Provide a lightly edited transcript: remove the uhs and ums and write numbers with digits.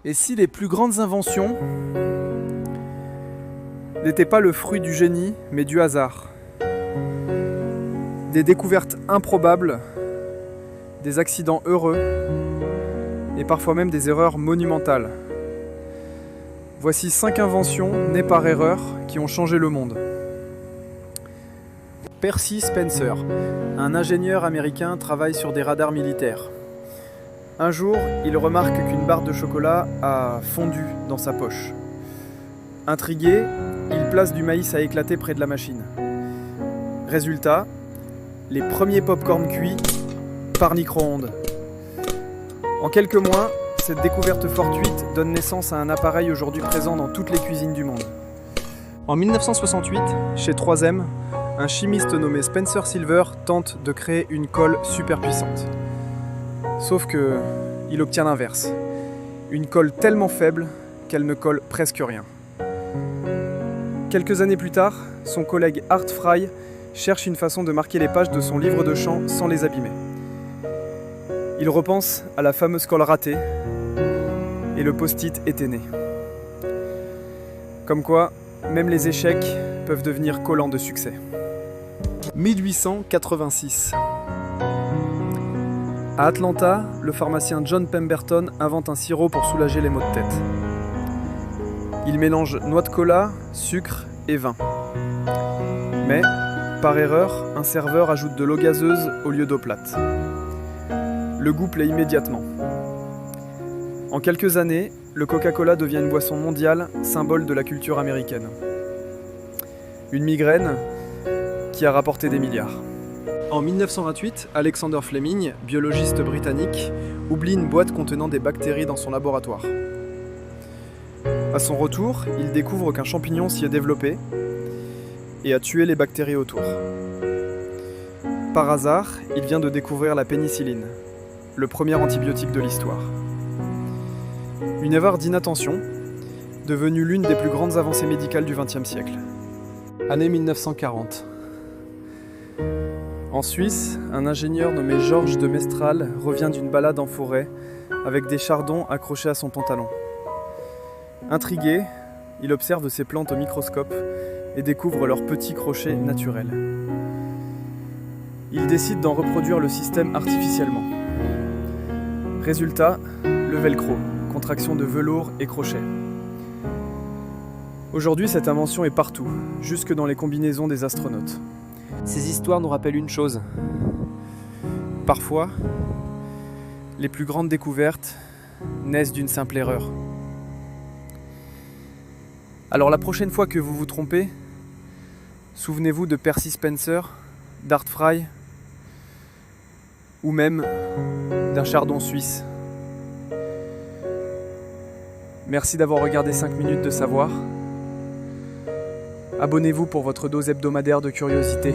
Et si les plus grandes inventions n'étaient pas le fruit du génie, mais du hasard? Des découvertes improbables, des accidents heureux, et parfois même des erreurs monumentales. Voici 5 inventions nées par erreur qui ont changé le monde. Percy Spencer, un ingénieur américain, travaille sur des radars militaires. Un jour, il remarque qu'une barre de chocolat a fondu dans sa poche. Intrigué, il place du maïs à éclater près de la machine. Résultat, les premiers pop-corn cuits par micro-ondes. En quelques mois, cette découverte fortuite donne naissance à un appareil aujourd'hui présent dans toutes les cuisines du monde. En 1968, chez 3M, un chimiste nommé Spencer Silver tente de créer une colle super puissante. Sauf que, il obtient l'inverse. Une colle tellement faible qu'elle ne colle presque rien. Quelques années plus tard, son collègue Art Fry cherche une façon de marquer les pages de son livre de chant sans les abîmer. Il repense à la fameuse colle ratée et le post-it était né. Comme quoi, même les échecs peuvent devenir collants de succès. 1886. À Atlanta, le pharmacien John Pemberton invente un sirop pour soulager les maux de tête. Il mélange noix de cola, sucre et vin. Mais, par erreur, un serveur ajoute de l'eau gazeuse au lieu d'eau plate. Le goût plaît immédiatement. En quelques années, le Coca-Cola devient une boisson mondiale, symbole de la culture américaine. Une migraine qui a rapporté des milliards. En 1928, Alexander Fleming, biologiste britannique, oublie une boîte contenant des bactéries dans son laboratoire. À son retour, il découvre qu'un champignon s'y est développé et a tué les bactéries autour. Par hasard, il vient de découvrir la pénicilline, le premier antibiotique de l'histoire. Une erreur d'inattention, devenue l'une des plus grandes avancées médicales du XXe siècle. Année 1940. En Suisse, un ingénieur nommé Georges de Mestral revient d'une balade en forêt avec des chardons accrochés à son pantalon. Intrigué, il observe ces plantes au microscope et découvre leurs petits crochets naturels. Il décide d'en reproduire le système artificiellement. Résultat, le velcro, contraction de velours et crochets. Aujourd'hui, cette invention est partout, jusque dans les combinaisons des astronautes. Ces histoires nous rappellent une chose. Parfois, les plus grandes découvertes naissent d'une simple erreur. Alors la prochaine fois que vous vous trompez, souvenez-vous de Percy Spencer, d'Art Fry, ou même d'un chardon suisse. Merci d'avoir regardé 5 minutes de savoir. Abonnez-vous pour votre dose hebdomadaire de curiosité.